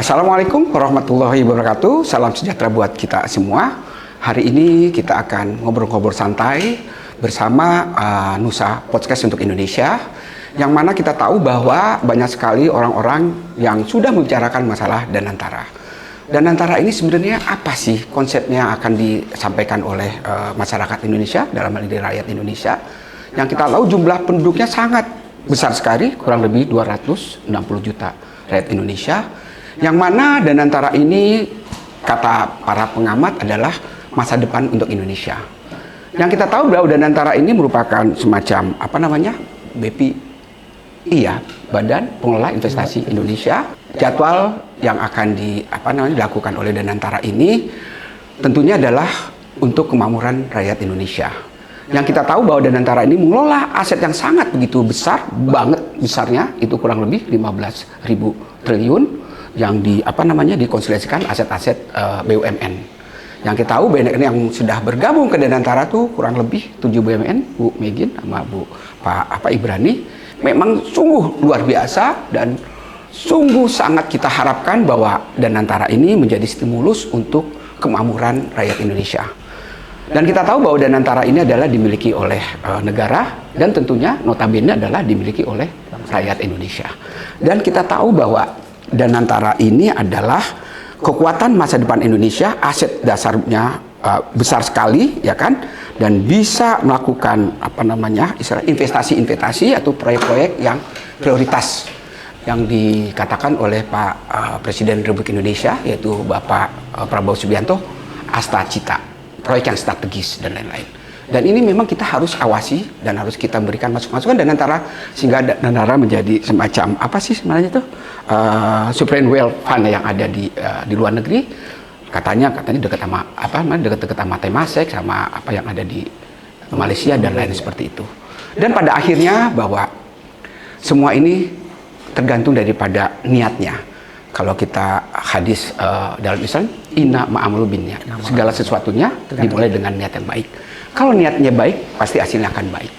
Assalamualaikum warahmatullahi wabarakatuh. Salam sejahtera buat kita semua. Hari ini kita akan ngobrol-ngobrol santai bersama Nusa Podcast untuk Indonesia, yang mana kita tahu bahwa banyak sekali orang-orang yang sudah membicarakan masalah Danantara. Danantara ini sebenarnya apa sih konsepnya akan disampaikan oleh masyarakat Indonesia, dalam hal ini rakyat Indonesia, yang kita tahu jumlah penduduknya sangat besar sekali, kurang lebih 260 juta rakyat Indonesia, yang mana Danantara ini kata para pengamat adalah masa depan untuk Indonesia. Yang kita tahu bahwa Danantara ini merupakan semacam BPI ya, Badan Pengelola Investasi Indonesia. Jadwal yang akan dilakukan oleh Danantara ini tentunya adalah untuk kemakmuran rakyat Indonesia. Yang kita tahu bahwa Danantara ini mengelola aset yang sangat begitu besar, banget besarnya, itu kurang lebih 15.000 triliun yang dikonsoliasikan aset-aset BUMN. Yang kita tahu BUMN yang sudah bergabung ke Danantara tuh kurang lebih 7 BUMN, Bu Megin sama Pak Ibrani, memang sungguh luar biasa dan sungguh sangat kita harapkan bahwa Danantara ini menjadi stimulus untuk kemakmuran rakyat Indonesia. Dan kita tahu bahwa Danantara ini adalah dimiliki oleh negara dan tentunya notabene adalah dimiliki oleh rakyat Indonesia. Dan kita tahu bahwa Danantara ini adalah kekuatan masa depan Indonesia, aset dasarnya besar sekali, ya kan, dan bisa melakukan investasi-investasi atau proyek-proyek yang prioritas yang dikatakan oleh Pak Presiden Republik Indonesia, yaitu Bapak Prabowo Subianto, Astacita, proyek yang strategis dan lain-lain. Dan ini memang kita harus awasi dan harus kita berikan masukan-masukan Danantara, sehingga Danantara menjadi semacam apa sih sebenarnya itu sovereign wealth fund yang ada di luar negeri. Katanya dekat sama dekat sama Temasek, sama apa yang ada di Malaysia dan lain seperti itu. Dan pada akhirnya bahwa semua ini tergantung daripada niatnya. Kalau kita hadis dalam Islam, inna ma'amalu binniyat, segala sesuatunya dimulai dengan niat yang baik. Kalau niatnya baik, pasti hasilnya akan baik.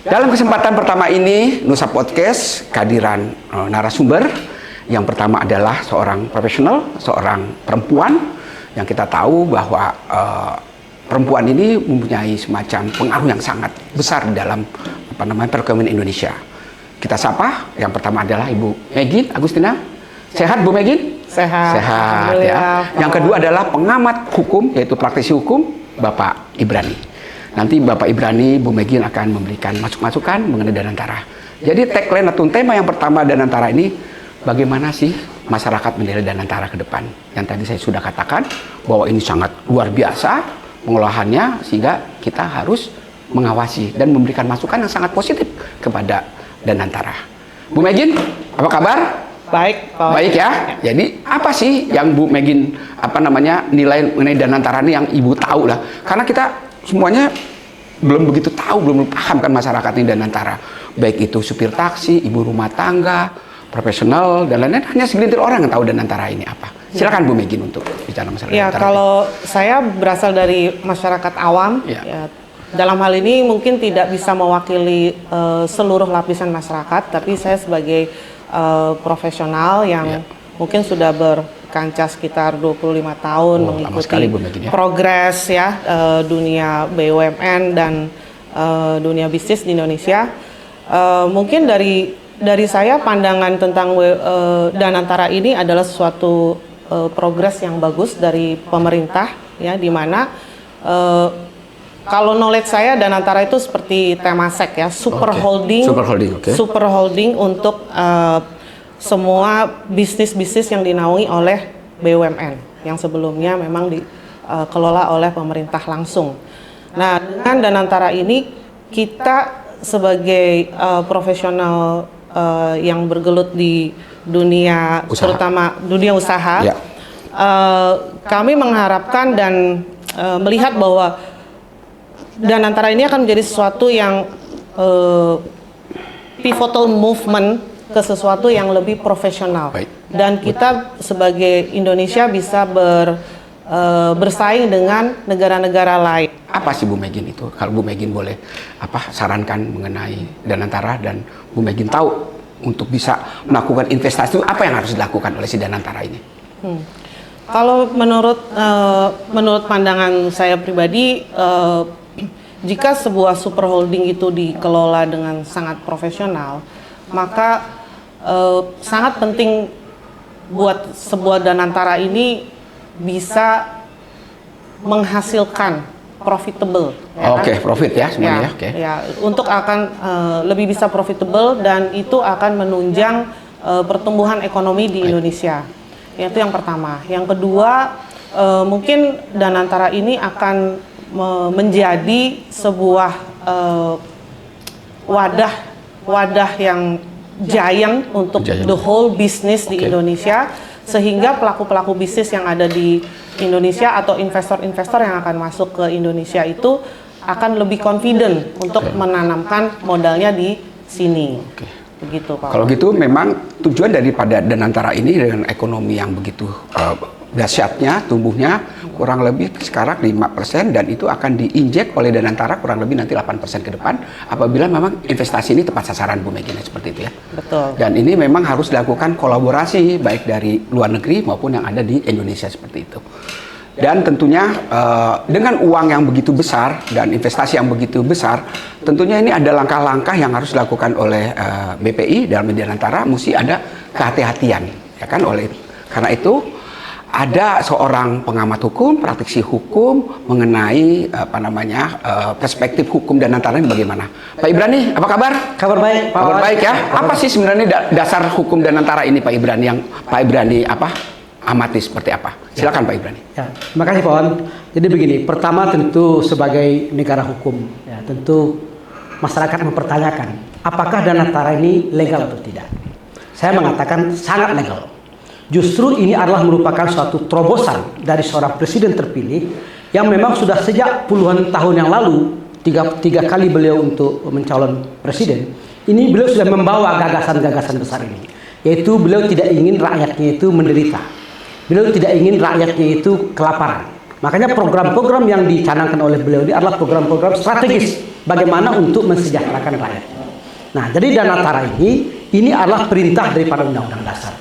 Dalam kesempatan pertama ini, Nusa Podcast kehadiran narasumber. Yang pertama adalah seorang profesional, seorang perempuan, yang kita tahu bahwa perempuan ini mempunyai semacam pengaruh yang sangat besar dalam perekonomian Indonesia. Kita sapa, yang pertama adalah Ibu Megin Agustina. Sehat Bu Megin? Sehat ya. Yang kedua adalah pengamat hukum, yaitu praktisi hukum, Bapak Ibrani. Nanti Bapak Ibrani, Bu Megin akan memberikan masukan mengenai Danantara. Jadi tagline atau tema yang pertama Danantara ini, bagaimana sih masyarakat menilai Danantara ke depan? Yang tadi saya sudah katakan bahwa ini sangat luar biasa pengolahannya, sehingga kita harus mengawasi dan memberikan masukan yang sangat positif kepada Danantara. Bu Megin, apa kabar? Baik, baik ya. Jadi apa sih yang Bu Megin nilai mengenai Danantara ini yang Ibu tahu lah? Karena kita semuanya belum begitu tahu, belum paham kan masyarakat ini Danantara. Baik itu supir taksi, ibu rumah tangga, profesional dan lain-lain, hanya segelintir orang yang tahu Danantara ini apa. Silakan Bu Megin untuk bicara masalah Danantara. Kalau saya berasal dari masyarakat awam, ya, dalam hal ini mungkin tidak bisa mewakili seluruh lapisan masyarakat, tapi saya sebagai profesional yang mungkin sudah berkancah sekitar 25 tahun mengikuti progres dunia BUMN dan dunia bisnis di Indonesia. Mungkin dari saya pandangan tentang Danantara ini adalah suatu progres yang bagus dari pemerintah, ya, di mana kalau knowledge saya Danantara itu seperti Temasek ya, super holding untuk semua bisnis-bisnis yang dinaungi oleh BUMN yang sebelumnya memang dikelola oleh pemerintah langsung. Nah, dengan Danantara ini kita sebagai profesional yang bergelut di dunia terutama dunia usaha, kami mengharapkan dan melihat bahwa Danantara ini akan menjadi sesuatu yang pivotal movement ke sesuatu yang lebih profesional. Dan kita sebagai Indonesia bisa bersaing dengan negara-negara lain. Apa sih Bu Megin itu? Kalau Bu Megin boleh sarankan mengenai Danantara dan Bu Megin tahu untuk bisa melakukan investasi, apa yang harus dilakukan oleh si Danantara ini? Kalau menurut pandangan saya pribadi, jika sebuah super holding itu dikelola dengan sangat profesional, maka sangat penting buat sebuah Danantara ini bisa menghasilkan profitable. Oke, profit ya semuanya. Untuk akan lebih bisa profitable, dan itu akan menunjang pertumbuhan ekonomi di Indonesia. Itu yang pertama. Yang kedua, mungkin Danantara ini akan menjadi sebuah wadah yang giant untuk the whole business di Indonesia, sehingga pelaku-pelaku bisnis yang ada di Indonesia atau investor-investor yang akan masuk ke Indonesia itu akan lebih confident untuk menanamkan modalnya di sini. Begitu, Pak. Kalau gitu memang tujuan daripada Danantara ini dengan ekonomi yang begitu dahsyatnya tumbuhnya kurang lebih sekarang 5%, dan itu akan diinjek oleh Danantara kurang lebih nanti 8% ke depan apabila memang investasi ini tepat sasaran, Bu Megina, seperti itu ya. Betul. Dan ini memang harus dilakukan kolaborasi baik dari luar negeri maupun yang ada di Indonesia seperti itu. Dan tentunya dengan uang yang begitu besar dan investasi yang begitu besar, tentunya ini ada langkah-langkah yang harus dilakukan oleh BPI dalam Danantara, mesti ada kehati-hatian, ya kan, karena itu ada seorang pengamat hukum, praktisi hukum mengenai perspektif hukum Danantara ini bagaimana. Pak Ibrani, apa kabar? Kabar baik, Pak. Kabar baik ya. Apa sih sebenarnya dasar hukum Danantara ini, Pak Ibrani, yang Pak Ibrani amati seperti apa? Silakan Pak Ibrani. Ya, terima kasih Pak On. Jadi begini, pertama tentu sebagai negara hukum, ya, tentu masyarakat mempertanyakan apakah Danantara ini legal atau tidak. Saya mengatakan sangat legal. Justru ini adalah merupakan suatu terobosan dari seorang presiden terpilih yang memang sudah sejak puluhan tahun yang lalu, tiga kali beliau untuk mencalon presiden, ini beliau sudah membawa gagasan-gagasan besar ini, yaitu beliau tidak ingin rakyatnya itu menderita. Beliau tidak ingin rakyatnya itu kelaparan. Makanya program-program yang dicanangkan oleh beliau ini adalah program-program strategis bagaimana untuk mensejahterakan rakyat. Nah, jadi Danantara ini adalah perintah daripada Undang-Undang Dasar.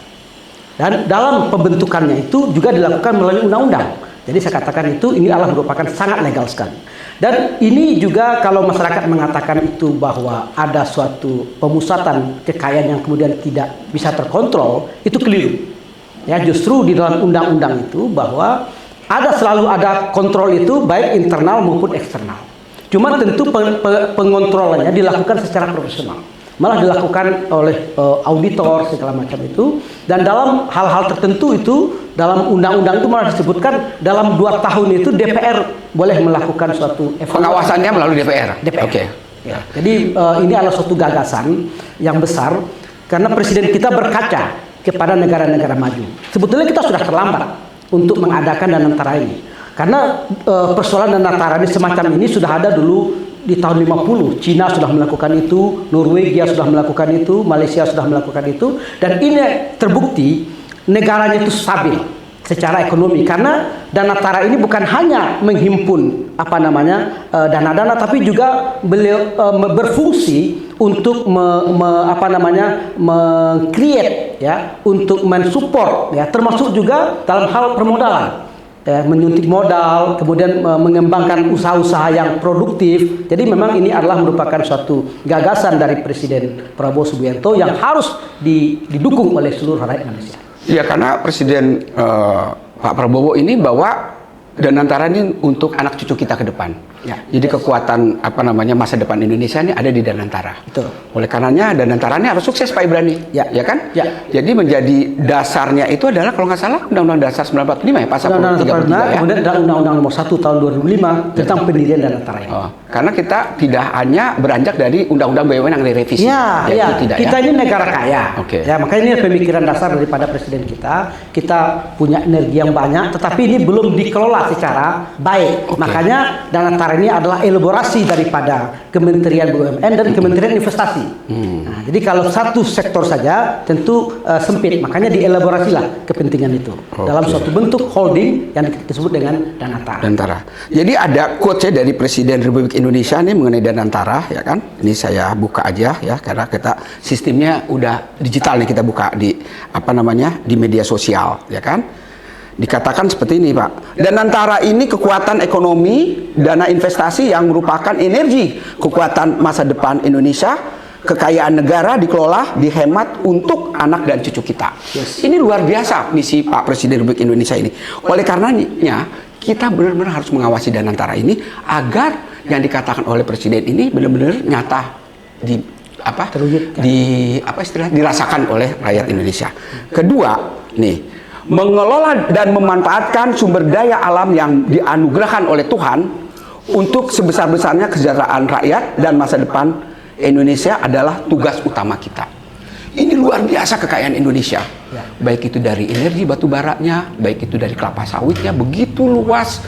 Dan dalam pembentukannya itu juga dilakukan melalui undang-undang. Jadi saya katakan ini adalah merupakan sangat legal sekali. Dan ini juga kalau masyarakat mengatakan itu bahwa ada suatu pemusatan kekayaan yang kemudian tidak bisa terkontrol, itu keliru. Ya, justru di dalam undang-undang itu bahwa selalu ada kontrol itu baik internal maupun eksternal. Cuma tentu pengontrolannya dilakukan secara profesional. Malah dilakukan oleh auditor segala macam itu, dan dalam hal-hal tertentu itu dalam undang-undang itu malah disebutkan dalam 2 tahun itu DPR boleh melakukan suatu pengawasannya melalui DPR. Oke. Ya. Jadi ini adalah suatu gagasan yang besar karena presiden kita berkaca kepada negara-negara maju. Sebetulnya kita sudah terlambat untuk mengadakan Danantara ini. Karena persoalan Danantara ini semacam ini sudah ada dulu di tahun 50. Cina sudah melakukan itu, Norwegia sudah melakukan itu, Malaysia sudah melakukan itu, dan ini terbukti negaranya itu stabil secara ekonomi karena Danantara ini bukan hanya menghimpun dana-dana, tapi juga beliau berfungsi untuk meng-create ya, untuk mensupport ya, termasuk juga dalam hal permodalan. Menyuntik modal, kemudian mengembangkan usaha-usaha yang produktif. Jadi memang ini adalah merupakan suatu gagasan dari Presiden Prabowo Subianto yang harus didukung oleh seluruh rakyat Indonesia. Iya, karena Presiden Pak Prabowo ini bawa Danantara ini untuk anak cucu kita ke depan. Ya. Jadi kekuatan masa depan Indonesia ini ada di Danantara. Betul. Oleh karenanya Danantara ini harus sukses, Pak Ibrani. Ya kan? Ya. Jadi menjadi dasarnya itu adalah kalau nggak salah Undang-Undang Dasar 1945 ya, pasal 33 ya. Kemudian ada Undang-Undang Nomor 1 tahun 2005 tentang pendirian Danantara ini. Karena kita tidak hanya beranjak dari Undang-Undang BUMN yang direvisi. Kita ini negara kaya. Ya, makanya ini pemikiran dasar daripada presiden kita. Kita punya energi yang banyak, tetapi ini belum dikelola secara baik. Makanya Danantara Danantara ini adalah elaborasi daripada Kementerian BUMN dan Kementerian Investasi. Nah, jadi kalau satu sektor saja tentu sempit, makanya dielaborasilah kepentingan itu dalam suatu bentuk holding yang disebut dengan Danantara. Danantara. Jadi ada quote dari Presiden Republik Indonesia nih mengenai Danantara, ya kan? Ini saya buka aja ya, karena kita sistemnya udah digital nih, kita buka di di media sosial, ya kan? Dikatakan seperti ini, Pak. Danantara ini kekuatan ekonomi, dana investasi yang merupakan energi kekuatan masa depan Indonesia, kekayaan negara dikelola, dihemat untuk anak dan cucu kita. Ini luar biasa misi Pak Presiden Republik Indonesia ini. Oleh karenanya, kita benar-benar harus mengawasi Danantara ini agar yang dikatakan oleh Presiden ini benar-benar nyata dirasakan oleh rakyat Indonesia. Kedua, nih, mengelola dan memanfaatkan sumber daya alam yang dianugerahkan oleh Tuhan untuk sebesar-besarnya kesejahteraan rakyat dan masa depan Indonesia adalah tugas utama kita. Ini luar biasa kekayaan Indonesia. Baik itu dari energi batu baranya, baik itu dari kelapa sawitnya, begitu luas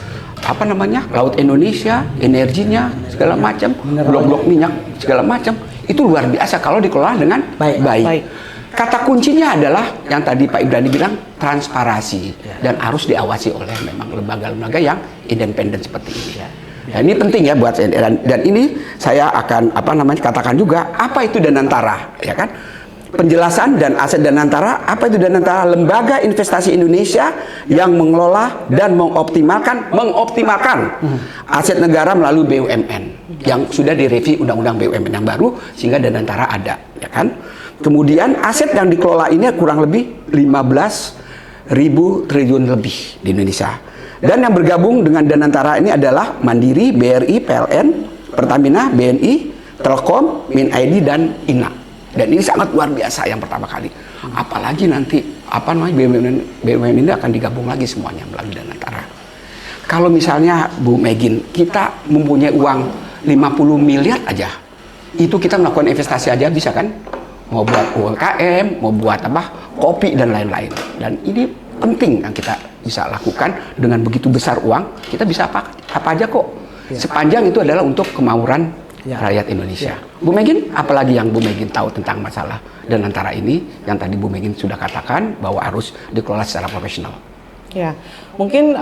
laut Indonesia, energinya segala macam, blok-blok minyak segala macam, itu luar biasa kalau dikelola dengan baik. Kata kuncinya adalah yang tadi Pak Ibrani bilang, transparansi, dan harus diawasi oleh memang lembaga-lembaga yang independen seperti ini. Ya, ini penting ya buat saya, dan ini saya akan katakan juga apa itu Danantara, ya kan? Penjelasan dan aset Danantara, apa itu Danantara? Lembaga investasi Indonesia yang mengelola dan mengoptimalkan aset negara melalui BUMN yang sudah direvisi Undang-Undang BUMN yang baru sehingga Danantara ada, ya kan? Kemudian aset yang dikelola ini kurang lebih 15.000 triliun lebih di Indonesia. Dan yang bergabung dengan Danantara ini adalah Mandiri, BRI, PLN, Pertamina, BNI, Telkom, MinID, dan INA. Dan ini sangat luar biasa yang pertama kali. Apalagi nanti BUMN ini akan digabung lagi semuanya melalui Danantara. Kalau misalnya Bu Megin, kita mempunyai uang 50 miliar aja, itu kita melakukan investasi aja bisa kan? Mau buat UMKM, mau buat kopi dan lain-lain. Dan ini penting yang kita bisa lakukan dengan begitu besar uang, kita bisa apa aja kok. Sepanjang itu adalah untuk kemakmuran rakyat Indonesia. Bu Megin, apalagi yang Bu Megin tahu tentang masalah Danantara ini yang tadi Bu Megin sudah katakan bahwa harus dikelola secara profesional. Ya, mungkin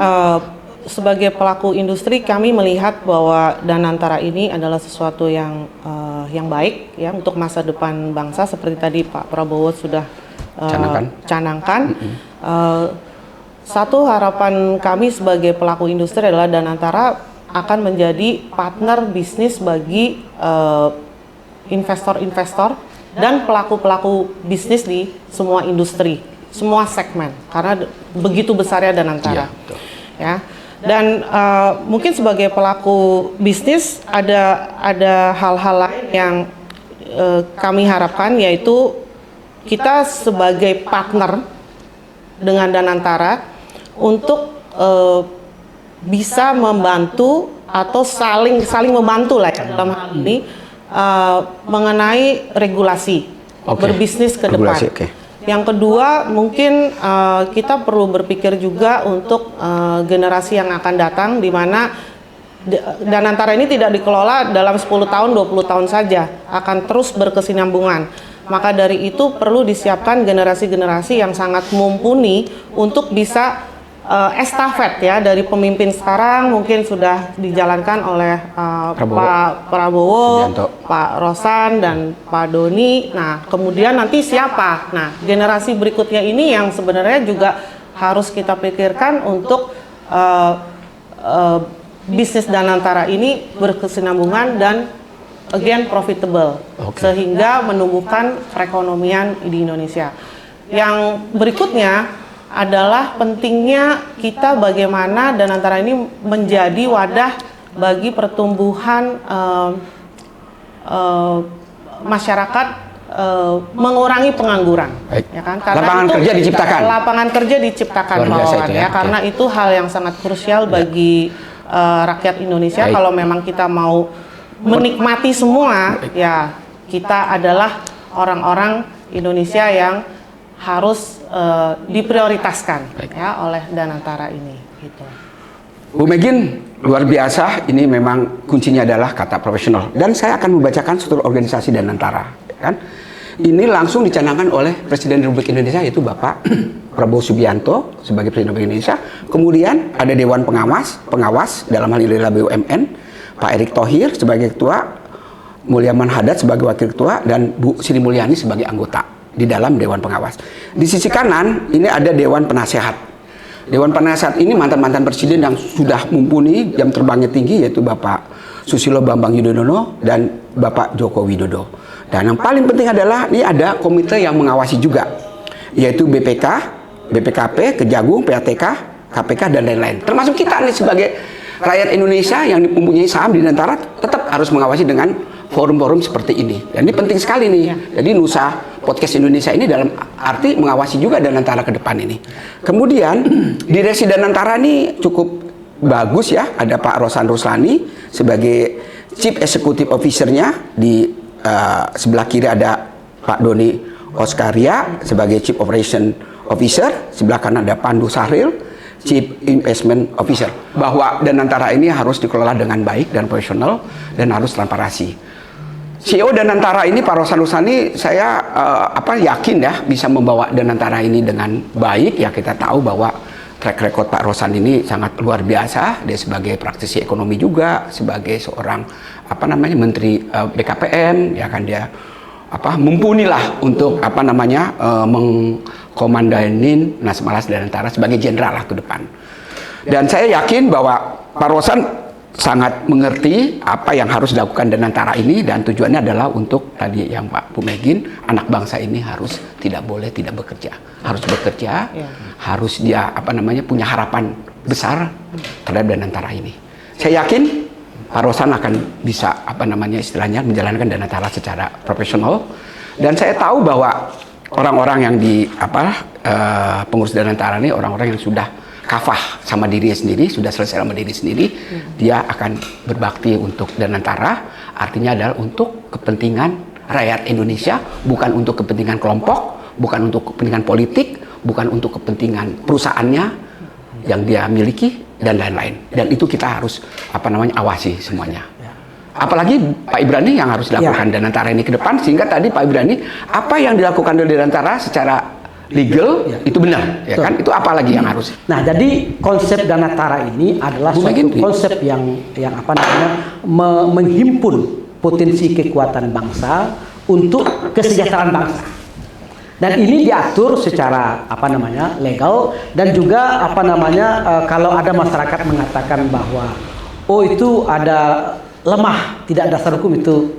sebagai pelaku industri kami melihat bahwa Danantara ini adalah sesuatu yang baik ya untuk masa depan bangsa seperti tadi Pak Prabowo sudah canangkan. Satu harapan kami sebagai pelaku industri adalah Danantara akan menjadi partner bisnis bagi investor-investor dan pelaku-pelaku bisnis di semua industri, semua segmen karena begitu besarnya Danantara. Ya. Dan mungkin sebagai pelaku bisnis ada hal-hal lain yang kami harapkan, yaitu kita sebagai partner dengan Danantara untuk bisa membantu atau saling membantu lah dalam hal ini mengenai regulasi berbisnis ke depan. Yang kedua, mungkin kita perlu berpikir juga untuk generasi yang akan datang, di mana Danantara ini tidak dikelola dalam 10 tahun, 20 tahun saja, akan terus berkesinambungan. Maka dari itu perlu disiapkan generasi-generasi yang sangat mumpuni untuk bisa estafet ya dari pemimpin sekarang mungkin sudah dijalankan oleh Pak Prabowo, Pak Rosan dan Pak Doni. Nah, kemudian nanti siapa? Nah, generasi berikutnya ini yang sebenarnya juga harus kita pikirkan untuk bisnis Danantara ini berkesinambungan dan again profitable, sehingga menumbuhkan perekonomian di Indonesia. Yang berikutnya adalah pentingnya kita bagaimana Danantara ini menjadi wadah bagi pertumbuhan masyarakat, mengurangi pengangguran. Ya kan? Karena lapangan kerja diciptakan. Lapangan kerja diciptakan ya, karena itu hal yang sangat krusial bagi rakyat Indonesia. Kalau memang kita mau menikmati semua, ya kita adalah orang-orang Indonesia yang harus diprioritaskan ya oleh Danantara ini gitu. Bu Megin luar biasa, ini memang kuncinya adalah kata profesional. Dan saya akan membacakan struktur organisasi Danantara, kan? Ini langsung dicanangkan oleh Presiden Republik Indonesia, yaitu Bapak Prabowo Subianto sebagai Presiden Republik Indonesia. Kemudian ada Dewan Pengawas dalam hal ini adalah BUMN, Pak Erick Thohir sebagai ketua, Mulyaman Hadad sebagai wakil ketua, dan Bu Sri Mulyani sebagai anggota di dalam Dewan Pengawas. Di sisi kanan ini ada Dewan Penasehat. Dewan Penasehat ini mantan-mantan presiden yang sudah mumpuni, jam terbangnya tinggi, yaitu Bapak Susilo Bambang Yudhoyono dan Bapak Joko Widodo. Dan yang paling penting adalah ini ada komite yang mengawasi juga, yaitu BPK, BPKP, Kejagung, PATK, KPK, dan lain-lain. Termasuk kita nih sebagai rakyat Indonesia yang mempunyai saham di Danantara tetap harus mengawasi dengan forum-forum seperti ini. Dan ini penting sekali nih. Jadi Nusa Podcast Indonesia ini dalam arti mengawasi juga Danantara ke depan ini. Kemudian direksi Danantara ini cukup bagus ya. Ada Pak Rosan Ruslani sebagai Chief Executive Officer-nya. Di sebelah kiri ada Pak Doni Oskaria sebagai Chief Operation Officer. Sebelah kanan ada Pandu Sahril, Chief Investment Officer. Bahwa Danantara ini harus dikelola dengan baik dan profesional dan harus transparansi. CEO Danantara ini Pak Rosan Ruslani, saya yakin ya bisa membawa Danantara ini dengan baik. Ya kita tahu bahwa track record Pak Rosan ini sangat luar biasa. Dia sebagai praktisi ekonomi juga, sebagai seorang Menteri BKPM, ya kan dia mumpuni lah untuk mengkomandanin Nasmalas Danantara sebagai jenderal lah ke depan. Dan saya yakin bahwa Pak Rosan sangat mengerti apa yang harus dilakukan Danantara ini, dan tujuannya adalah untuk tadi yang Pak Bu Megin, anak bangsa ini harus tidak boleh tidak bekerja, harus bekerja, harus dia punya harapan besar terhadap Danantara ini. Saya yakin Pak Rosan akan bisa istilahnya menjalankan Danantara secara profesional, dan saya tahu bahwa orang-orang yang di pengurus Danantara ini orang-orang yang sudah kafah sama dirinya sendiri, sudah selesai sama diri sendiri. Dia akan berbakti untuk Danantara, artinya adalah untuk kepentingan rakyat Indonesia, bukan untuk kepentingan kelompok, bukan untuk kepentingan politik, bukan untuk kepentingan perusahaannya yang dia miliki dan lain-lain. Dan itu kita harus awasi semuanya. Apalagi Pak Ibrani yang harus dilakukan Danantara ini ke depan, sehingga tadi Pak Ibrani apa yang dilakukan oleh Danantara secara legal itu benar, ya kan? Itu apalagi yang harus. Nah, jadi konsep Danantara ini adalah suatu konsep yang menghimpun potensi kekuatan bangsa untuk kesejahteraan bangsa. Dan ini diatur secara legal, dan juga kalau ada masyarakat mengatakan bahwa itu ada lemah, tidak dasar hukum, itu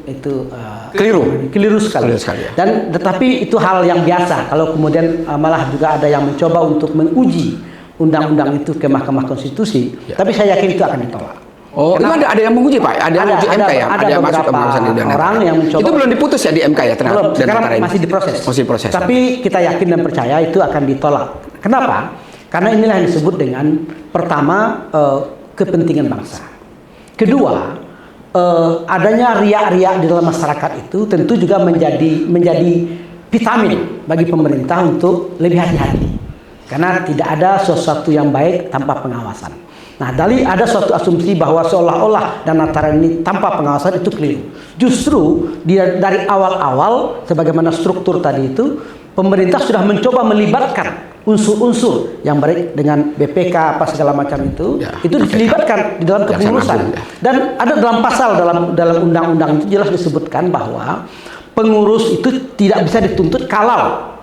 keliru sekali. Ya. Dan tetapi itu hal yang biasa. Kalau kemudian malah juga ada yang mencoba untuk menguji undang-undang itu ke Mahkamah Konstitusi, tapi saya yakin itu akan ditolak. Oh, karena itu ada yang menguji, Pak? Ada yang uji MK ya? Ada yang masuk ke orang yang mencoba. Itu belum diputus ya di MK ya? Belum, sekarang masih diproses. Masih proses. Tapi kita yakin dan percaya itu akan ditolak. Kenapa? Karena inilah yang disebut dengan pertama kepentingan bangsa. Kedua, adanya riak-riak di dalam masyarakat itu tentu juga menjadi vitamin bagi pemerintah untuk lebih hati-hati, karena tidak ada sesuatu yang baik tanpa pengawasan. Nah, ada suatu asumsi bahwa seolah-olah Danantara ini tanpa pengawasan, itu keliru. Justru dari awal-awal sebagaimana struktur tadi itu, pemerintah sudah mencoba melibatkan unsur-unsur yang baik dengan BPK segala macam itu dilibatkan di dalam kepengurusan. Dan ada dalam pasal dalam undang-undang itu jelas disebutkan bahwa pengurus itu tidak bisa dituntut kalau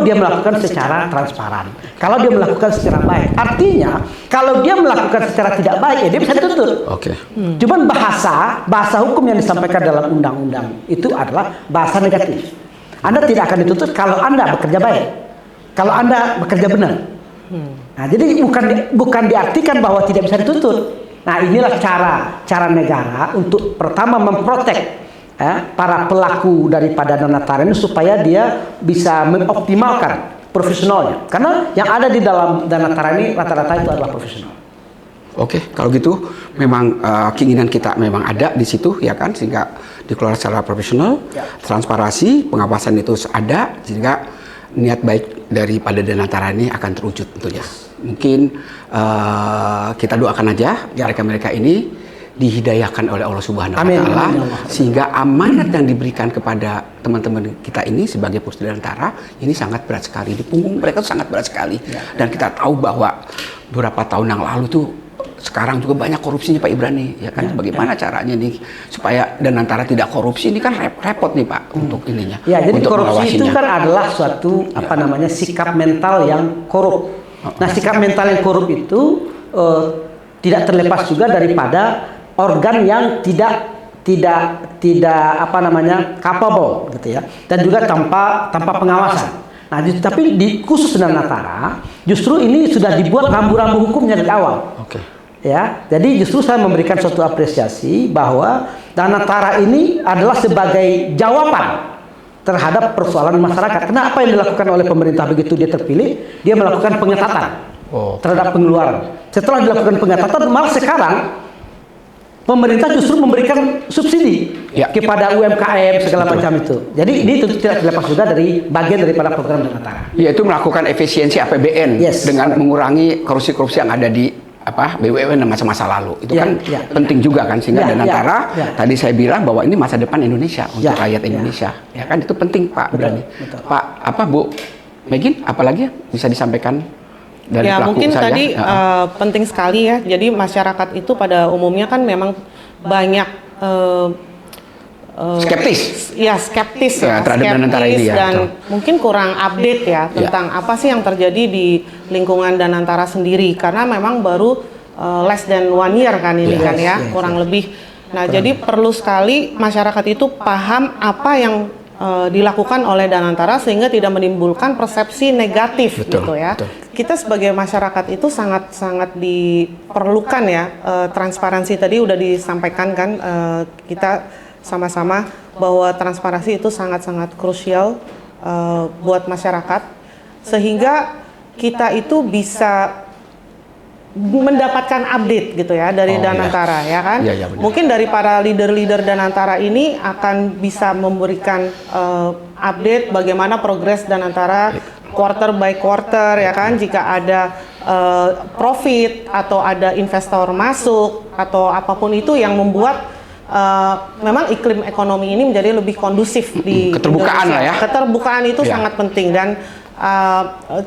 dia melakukan secara transparan, kalau dia melakukan secara baik. Artinya kalau dia melakukan secara tidak baik, dia bisa dituntut. Cuman bahasa hukum yang disampaikan dalam undang-undang itu adalah bahasa negatif. Anda tidak akan dituntut kalau Anda bekerja baik, kalau Anda bekerja benar. Nah, jadi bukan diartikan bahwa tidak bisa dituntut. Nah, inilah cara negara untuk pertama memprotek para pelaku daripada Danantara ini supaya dia bisa mengoptimalkan profesionalnya. Karena yang ada di dalam Danantara ini rata-rata itu adalah profesional. Oke, kalau gitu memang keinginan kita memang ada di situ, ya kan, sehingga dikelola secara profesional, transparansi, pengawasan itu ada, sehingga niat baik daripada Danantara ini akan terwujud tentunya. Mungkin kita doakan aja mereka-mereka ini dihidayahkan oleh Allah Subhanahu wa Ta'ala, sehingga amanat yang diberikan kepada teman-teman kita ini sebagai Pos Danantara ini sangat berat sekali, di punggung mereka itu sangat berat sekali. Dan kita tahu bahwa beberapa tahun yang lalu tuh, sekarang juga banyak korupsinya Pak Ibrani, ya kan? Bagaimana caranya nih supaya Danantara tidak korupsi? Ini kan repot nih Pak untuk ininya. Ya, jadi untuk korupsi itu kan adalah suatu sikap mental yang korup. Nah, sikap mental yang korup itu tidak terlepas juga daripada organ yang tidak capable gitu ya, dan juga tanpa pengawasan. Nah, tapi di khusus Danantara justru ini sudah dibuat rambu-rambu hukumnya dari awal. Oke. Ya, jadi justru saya memberikan suatu apresiasi bahwa Danantara ini adalah sebagai jawaban terhadap persoalan masyarakat. Karena apa yang dilakukan oleh pemerintah begitu dia terpilih, dia melakukan pengetatan terhadap pengeluaran. Setelah dilakukan pengetatan, malah sekarang pemerintah justru memberikan subsidi kepada UMKM segala macam itu. Jadi ini tentu tidak terlepas juga dari bagian daripada program Danantara. Yaitu melakukan efisiensi APBN dengan mengurangi korupsi-korupsi yang ada di BUMN masa-masa lalu. Itu kan penting juga kan, sehingga Danantara tadi saya bilang bahwa ini masa depan Indonesia untuk rakyat Indonesia. Ya kan, itu penting Pak Ibrani. Pak Bu Megin, apalagi bisa disampaikan? Ya mungkin tadi penting sekali ya. Jadi masyarakat itu pada umumnya kan memang banyak skeptis terhadap Danantara ini ya, dan mungkin kurang update ya tentang apa sih yang terjadi di lingkungan Danantara sendiri, karena memang baru less than 1 year kan ini kan ya, kurang lebih. Nah, jadi perlu sekali masyarakat itu paham apa yang dilakukan oleh Danantara sehingga tidak menimbulkan persepsi negatif gitu ya. Kita sebagai masyarakat itu sangat diperlukan ya, transparansi tadi udah disampaikan kan, kita sama-sama bahwa transparansi itu sangat-sangat krusial buat masyarakat, sehingga kita itu bisa mendapatkan update gitu ya dari Danantara ya kan. Mungkin dari para leader-leader Danantara ini akan bisa memberikan update bagaimana progres Danantara quarter by quarter ya kan. Jika ada profit atau ada investor masuk atau apapun itu yang membuat memang iklim ekonomi ini menjadi lebih kondusif di keterbukaan Indonesia. lah ya. Keterbukaan itu sangat penting, dan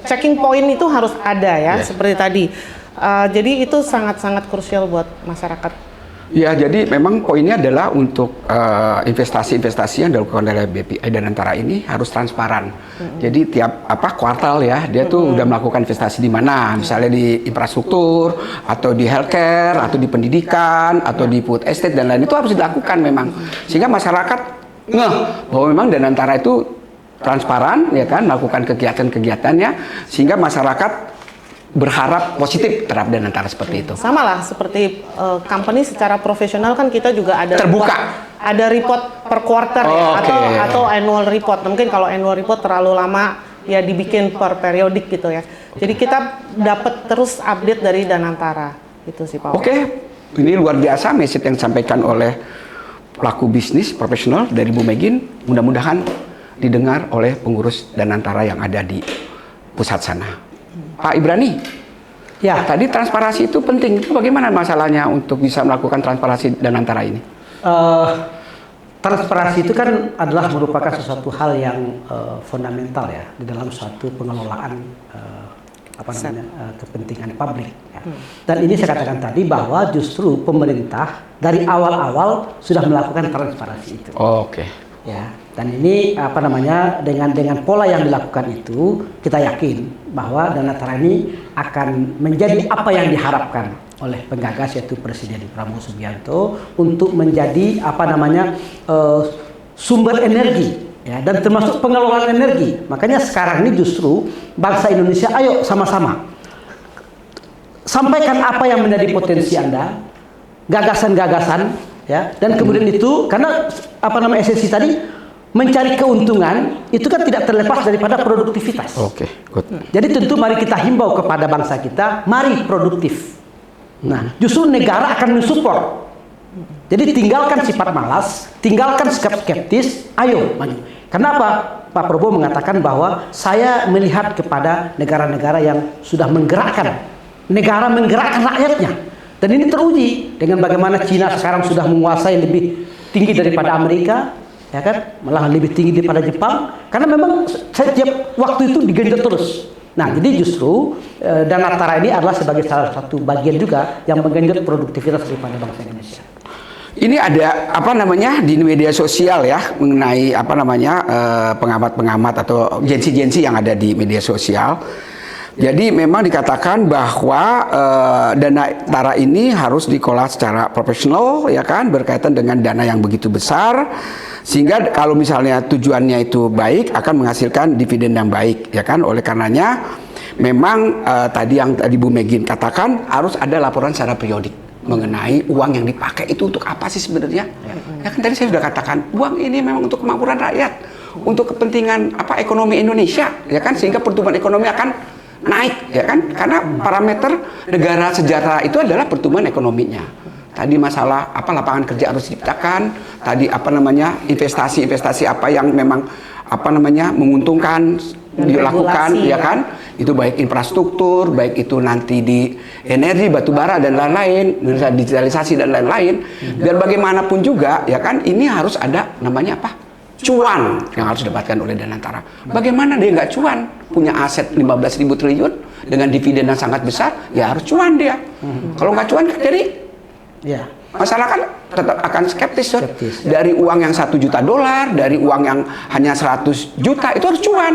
checking point itu harus ada ya, seperti tadi. Jadi itu sangat-sangat krusial buat masyarakat. Ya, jadi memang poinnya adalah untuk investasi-investasi yang dilakukan oleh BPI Danantara ini harus transparan. Jadi tiap kuartal ya, dia tuh udah melakukan investasi di mana, misalnya di infrastruktur atau di healthcare atau di pendidikan atau di food estate dan lain, itu harus dilakukan memang, sehingga masyarakat ngeh bahwa memang Danantara itu transparan ya kan, melakukan kegiatan-kegiatannya, sehingga masyarakat berharap positif terhadap Danantara seperti itu. Sama lah seperti company secara profesional kan kita juga ada terbuka. Ada report per quarter ya, atau annual report. Mungkin kalau annual report terlalu lama ya dibikin per periodik gitu ya. Jadi kita dapat terus update dari Danantara. Itu sih Pak. Ini luar biasa message yang disampaikan oleh pelaku bisnis profesional dari Bu Megin. Mudah-mudahan didengar oleh pengurus Danantara yang ada di pusat sana. Pak Ibrani, ya tadi transparansi itu penting. Itu bagaimana masalahnya untuk bisa melakukan transparansi Danantara ini? Transparansi itu kan adalah merupakan sesuatu hal yang fundamental ya di dalam suatu pengelolaan kepentingan publik. Ya. Dan ini saya katakan tadi bahwa justru pemerintah dari awal-awal sudah melakukan transparansi itu. Ya, dan ini dengan pola yang dilakukan itu, kita yakin bahwa Danantara ini akan menjadi apa yang diharapkan oleh penggagas, yaitu Presiden Prabowo Subianto, untuk menjadi sumber energi ya, dan termasuk pengelolaan energi. Makanya sekarang ini justru bangsa Indonesia, ayo sama-sama sampaikan apa yang menjadi potensi Anda, gagasan-gagasan ya, dan kemudian itu karena esensi tadi mencari keuntungan itu kan tidak terlepas daripada produktivitas. Jadi tentu mari kita himbau kepada bangsa kita, mari produktif. Nah, justru negara akan mensupport Jadi tinggalkan sifat malas, tinggalkan sikap skeptis, ayo maju. Kenapa? Pak Prabowo mengatakan bahwa saya melihat kepada negara-negara yang sudah menggerakkan rakyatnya. Dan ini teruji dengan bagaimana Cina sekarang sudah menguasai lebih tinggi daripada Amerika, ya kan? Malah lebih tinggi daripada Jepang, karena memang setiap waktu itu digenjot terus. Nah, jadi justru Dana Tara ini adalah sebagai salah satu bagian juga yang menggenjot produktivitas daripada bangsa Indonesia. Ini ada di media sosial ya mengenai pengamat-pengamat atau jensi-jensi yang ada di media sosial. Jadi memang dikatakan bahwa dana Tara ini harus dikelola secara profesional ya kan, berkaitan dengan dana yang begitu besar, sehingga kalau misalnya tujuannya itu baik akan menghasilkan dividen yang baik ya kan. Oleh karenanya memang tadi Bu Megin katakan harus ada laporan secara periodik mengenai uang yang dipakai itu untuk apa sih sebenarnya. Ya kan tadi saya sudah katakan, uang ini memang untuk kemakmuran rakyat, untuk kepentingan ekonomi Indonesia ya kan, sehingga pertumbuhan ekonomi akan naik ya kan, karena parameter negara sejahtera itu adalah pertumbuhan ekonominya. Tadi masalah lapangan kerja harus diciptakan, tadi investasi apa yang memang menguntungkan dilakukan ya kan, itu baik infrastruktur, baik itu nanti di energi, batu bara dan lain-lain, digitalisasi dan lain-lain. Biar bagaimanapun juga ya kan, ini harus ada cuan yang harus didapatkan oleh Dana Tara. Bagaimana dia nggak cuan? Punya aset 15.000 triliun dengan dividen yang sangat besar, ya harus cuan dia. Kalau nggak cuan kan jadi masalah kan tetap akan skeptis. Dari uang yang $1 juta, dari uang yang hanya 100 juta, itu harus cuan.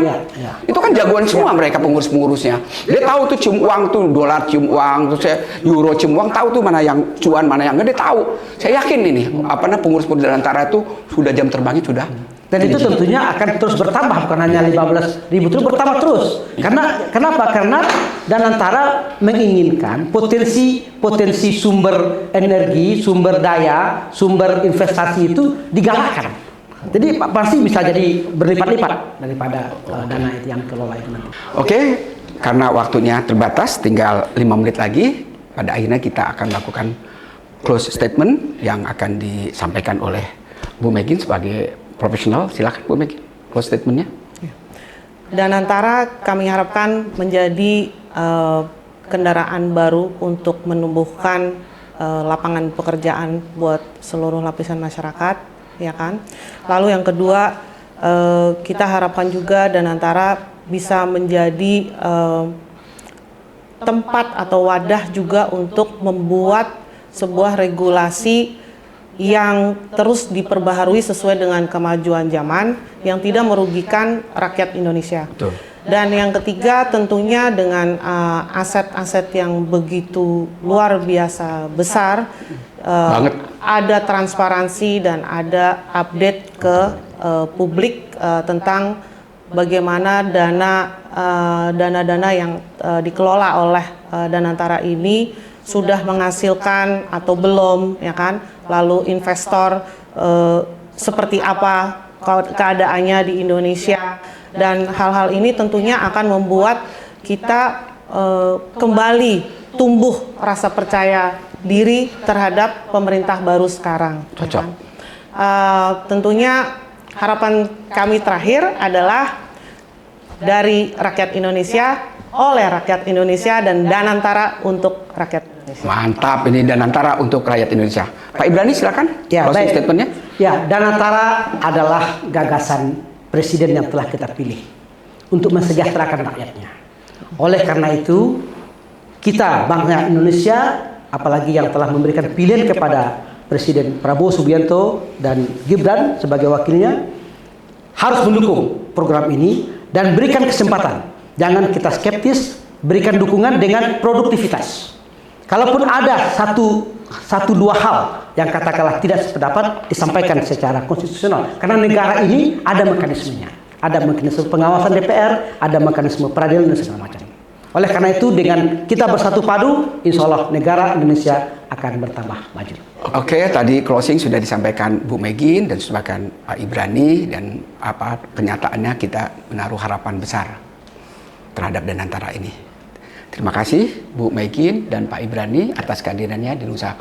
Itu kan jagoan semua mereka pengurus-pengurusnya. Dia tahu tuh cium uang tuh, dolar cium uang, terus euro cium uang, tahu tuh mana yang cuan, mana yang enggak, dia tahu. Saya yakin ini pengurus-pengurus Dana Tara itu sudah jam terbangnya sudah. Dan itu tentunya akan terus bertambah, bukan hanya 15.000 triliun, bertambah terus. Kenapa? Karena Dana Tara menginginkan potensi sumber energi, sumber daya, sumber investasi itu digalakkan. Jadi pasti bisa jadi berlipat-lipat daripada dana itu yang kelola itu nanti. Oke, karena waktunya terbatas, tinggal 5 menit lagi. Pada akhirnya kita akan melakukan close statement yang akan disampaikan oleh Bu Megin sebagai profesional. Silakan Bu Megin, close statementnya. Dana Tara kami harapkan menjadi kendaraan baru untuk menumbuhkan lapangan pekerjaan buat seluruh lapisan masyarakat, ya kan. Lalu yang kedua, kita harapkan juga Dana Tara bisa menjadi tempat atau wadah juga untuk membuat sebuah regulasi yang terus diperbaharui sesuai dengan kemajuan zaman, yang tidak merugikan rakyat Indonesia. Betul. Dan yang ketiga tentunya dengan aset-aset yang begitu luar biasa besar, ada transparansi dan ada update ke publik tentang bagaimana dana-dana yang dikelola oleh Dana Tara ini sudah menghasilkan atau belum, ya kan? Lalu investor seperti apa keadaannya di Indonesia, dan hal-hal ini tentunya akan membuat kita kembali tumbuh rasa percaya diri terhadap pemerintah baru sekarang. Cocok. Ya kan? Tentunya harapan kami terakhir adalah dari rakyat Indonesia, oleh rakyat Indonesia, dan Dana Tara untuk rakyat Indonesia. Mantap, ini Dana Tara untuk rakyat Indonesia. Pak Ibrani silakan. Ya, baik. Statementnya. Ya, Dana Tara adalah gagasan presiden yang telah kita pilih untuk mensejahterakan rakyatnya. Oleh karena itu, kita bangsa Indonesia, apalagi yang telah memberikan pilihan kepada Presiden Prabowo Subianto dan Gibran sebagai wakilnya, harus mendukung program ini dan berikan kesempatan. Jangan kita skeptis, berikan dukungan dengan produktivitas. Kalaupun ada satu dua hal yang katakanlah tidak sependapat, disampaikan secara konstitusional. Karena negara ini ada mekanismenya. Ada mekanisme pengawasan DPR, ada mekanisme peradilan dan segala macam. Oleh karena itu, dengan kita bersatu padu, insya Allah negara Indonesia akan bertambah maju. Oke, tadi closing sudah disampaikan Bu Megin dan disampaikan Pak Ibrani, dan kenyataannya kita menaruh harapan besar terhadap Dana Tara ini. Terima kasih Bu Megin dan Pak Ibrani atas kehadirannya di Nusa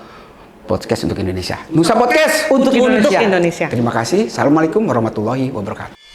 Podcast untuk Indonesia. Nusa Podcast untuk Indonesia. Terima kasih. Assalamualaikum warahmatullahi wabarakatuh.